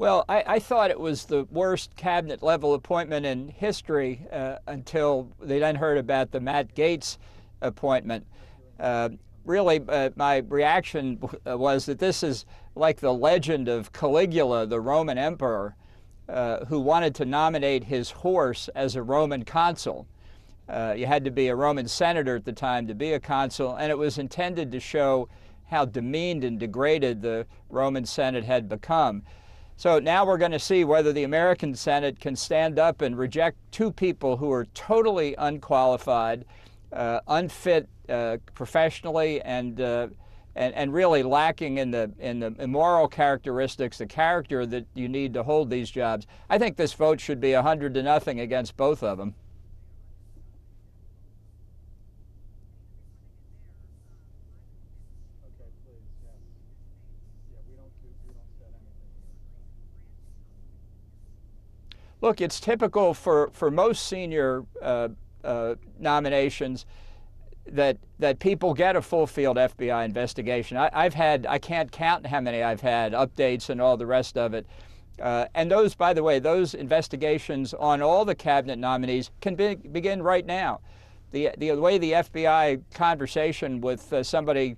Well, I thought it was the worst cabinet level appointment in history until they then heard about the Matt Gaetz appointment. Really, my reaction was that this is like the legend of Caligula, the Roman emperor, who wanted to nominate his horse as a Roman consul. You had to be a Roman senator at the time to be a consul, and it was intended to show how demeaned and degraded the Roman Senate had become. So now we're going to see whether the American Senate can stand up and reject two people who are totally unqualified, unfit professionally, and really lacking in the moral characteristics, the character that you need to hold these jobs. I think this vote should be 100-0 against both of them. Look, it's typical for most senior nominations that people get a full field FBI investigation. I can't count how many I've had, updates and all the rest of it. And those, by the way, those investigations on all the cabinet nominees can begin right now. The way the FBI conversation with somebody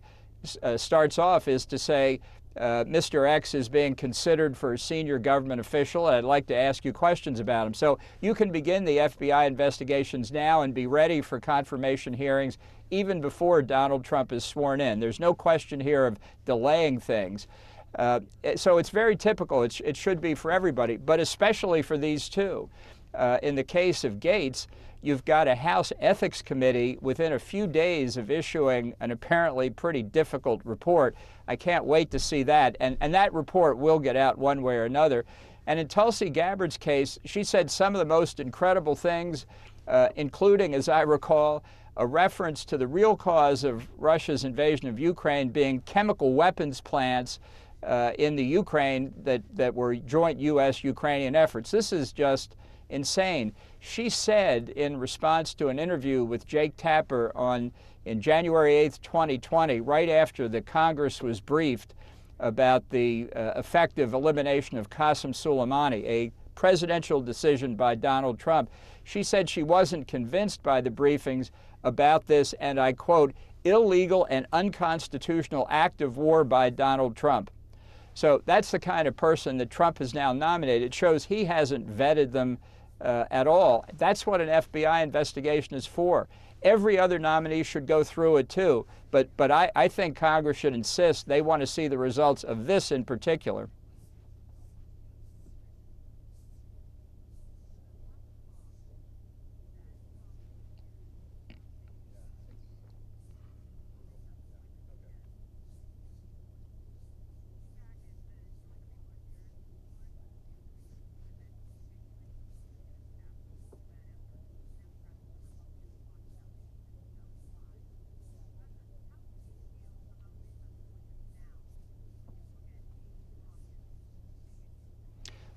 starts off is to say, Mr. X is being considered for a senior government official, and I'd like to ask you questions about him. So you can begin the FBI investigations now and be ready for confirmation hearings even before Donald Trump is sworn in. There's no question here of delaying things. So it's very typical. It should be for everybody, but especially for these two. In the case of Gaetz, you've got a House Ethics Committee within a few days of issuing an apparently pretty difficult report. I can't wait to see that. And that report will get out one way or another. And in Tulsi Gabbard's case, she said some of the most incredible things, including, as I recall, a reference to the real cause of Russia's invasion of Ukraine being chemical weapons plants in the Ukraine that were joint U.S.-Ukrainian efforts. This is just insane. She said in response to an interview with Jake Tapper in January 8th, 2020, right after the Congress was briefed about the effective elimination of Qasem Soleimani, a presidential decision by Donald Trump, she said she wasn't convinced by the briefings about this, and I quote, illegal and unconstitutional act of war by Donald Trump. So that's the kind of person that Trump has now nominated. It shows he hasn't vetted them at all. That's what an FBI investigation is for. Every other nominee should go through it too, but I think Congress should insist they want to see the results of this in particular.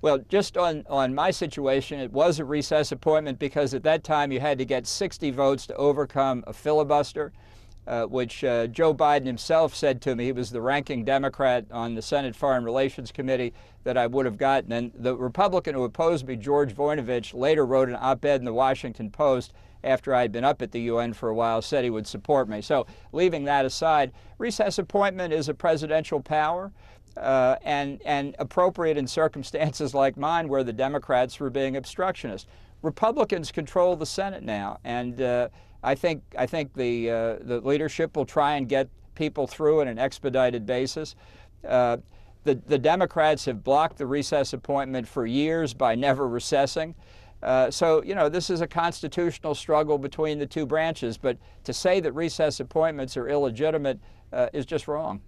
Well, just on my situation, it was a recess appointment because at that time you had to get 60 votes to overcome a filibuster, which Joe Biden himself said to me. He was the ranking Democrat on the Senate Foreign Relations Committee that I would have gotten. And the Republican who opposed me, George Voinovich, later wrote an op-ed in the Washington Post after I'd been up at the UN for a while, said he would support me. So leaving that aside, recess appointment is a presidential power. And appropriate in circumstances like mine where the Democrats were being obstructionist. Republicans control the Senate now, and I think the leadership will try and get people through on an expedited basis. The Democrats have blocked the recess appointment for years by never recessing. So, you know, this is a constitutional struggle between the two branches, but to say that recess appointments are illegitimate is just wrong.